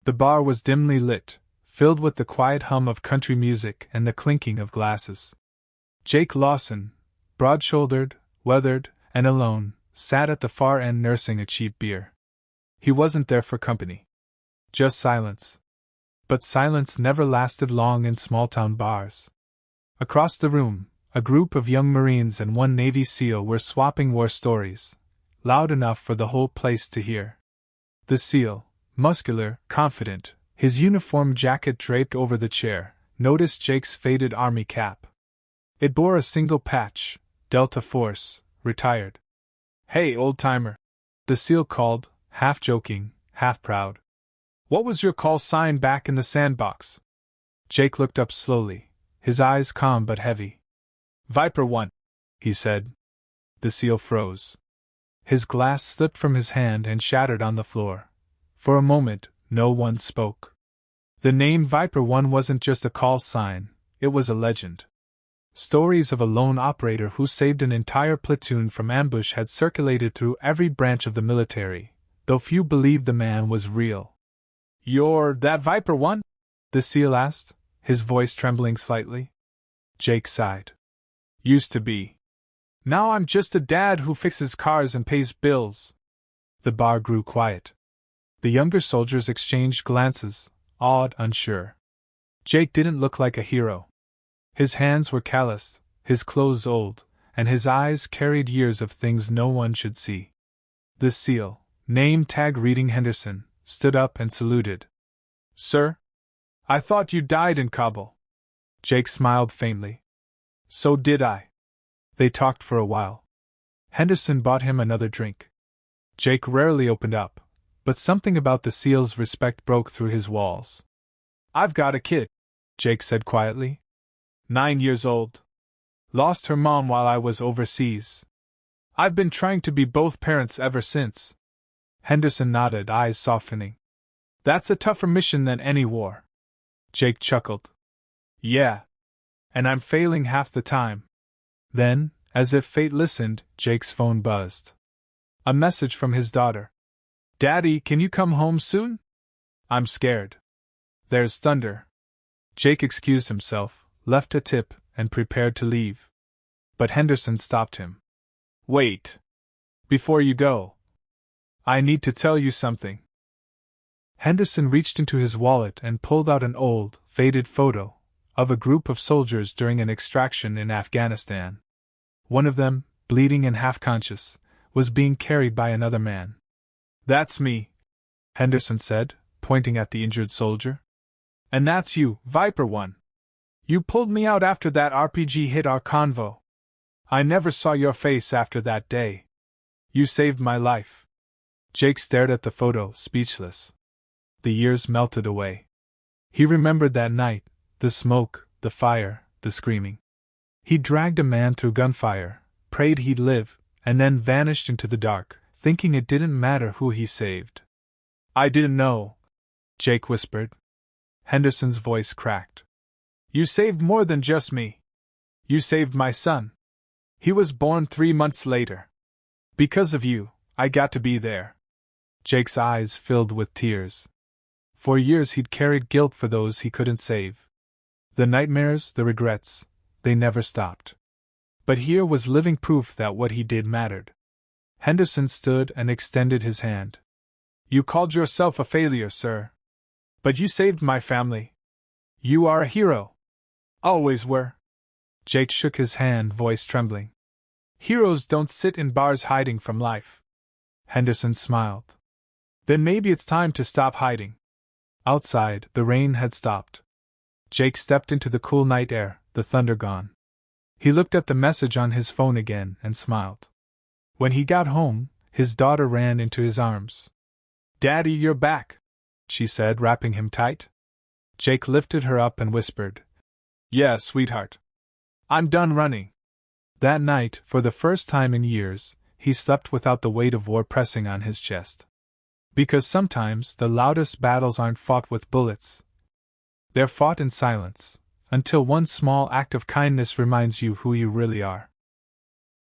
The bar was dimly lit, filled with the quiet hum of country music and the clinking of glasses. Jake Lawson, broad-shouldered, weathered, and alone, sat at the far end nursing a cheap beer. He wasn't there for company. Just silence. But silence never lasted long in small-town bars. Across the room, a group of young Marines and one Navy SEAL were swapping war stories, loud enough for the whole place to hear. The SEAL, muscular, confident, his uniform jacket draped over the chair, noticed Jake's faded army cap. It bore a single patch, Delta Force, retired. "Hey, old-timer," the SEAL called, half joking, half proud. "What was your call sign back in the sandbox?" Jake looked up slowly, his eyes calm but heavy. "Viper 1, he said. The SEAL froze. His glass slipped from his hand and shattered on the floor. For a moment, no one spoke. The name Viper 1 wasn't just a call sign, it was a legend. Stories of a lone operator who saved an entire platoon from ambush had circulated through every branch of the military, though few believed the man was real. "You're that Viper 1? The SEAL asked, his voice trembling slightly. Jake sighed. "Used to be. Now I'm just a dad who fixes cars and pays bills." The bar grew quiet. The younger soldiers exchanged glances, awed, unsure. Jake didn't look like a hero. His hands were calloused, his clothes old, and his eyes carried years of things no one should see. The SEAL, name tag reading Henderson, stood up and saluted. "Sir? I thought you died in Kabul." Jake smiled faintly. "So did I." They talked for a while. Henderson bought him another drink. Jake rarely opened up, but something about the SEAL's respect broke through his walls. "I've got a kid," Jake said quietly. 9 years old. Lost her mom while I was overseas. I've been trying to be both parents ever since." Henderson nodded, eyes softening. "That's a tougher mission than any war." Jake chuckled. "Yeah. And I'm failing half the time." Then, as if fate listened, Jake's phone buzzed. A message from his daughter. "Daddy, can you come home soon? I'm scared. There's thunder." Jake excused himself, left a tip, and prepared to leave. But Henderson stopped him. "Wait. Before you go, I need to tell you something." Henderson reached into his wallet and pulled out an old, faded photo of a group of soldiers during an extraction in Afghanistan. One of them, bleeding and half-conscious, was being carried by another man. "That's me," Henderson said, pointing at the injured soldier. "And that's you, Viper 1. You pulled me out after that RPG hit our convo. I never saw your face after that day. You saved my life." Jake stared at the photo, speechless. The years melted away. He remembered that night, the smoke, the fire, the screaming. He dragged a man through gunfire, prayed he'd live, and then vanished into the dark, thinking it didn't matter who he saved. "I didn't know," Jake whispered. Henderson's voice cracked. "You saved more than just me. You saved my son. He was born 3 months later. Because of you, I got to be there." Jake's eyes filled with tears. For years he'd carried guilt for those he couldn't save. The nightmares, the regrets, they never stopped. But here was living proof that what he did mattered. Henderson stood and extended his hand. "You called yourself a failure, sir. But you saved my family. You are a hero. Always were." Jake shook his hand, voice trembling. "Heroes don't sit in bars hiding from life." Henderson smiled. "Then maybe it's time to stop hiding." Outside, the rain had stopped. Jake stepped into the cool night air, the thunder gone. He looked at the message on his phone again and smiled. When he got home, his daughter ran into his arms. "Daddy, you're back," she said, wrapping him tight. Jake lifted her up and whispered, "Yeah, sweetheart. I'm done running." That night, for the first time in years, he slept without the weight of war pressing on his chest. Because sometimes the loudest battles aren't fought with bullets. They're fought in silence, until one small act of kindness reminds you who you really are.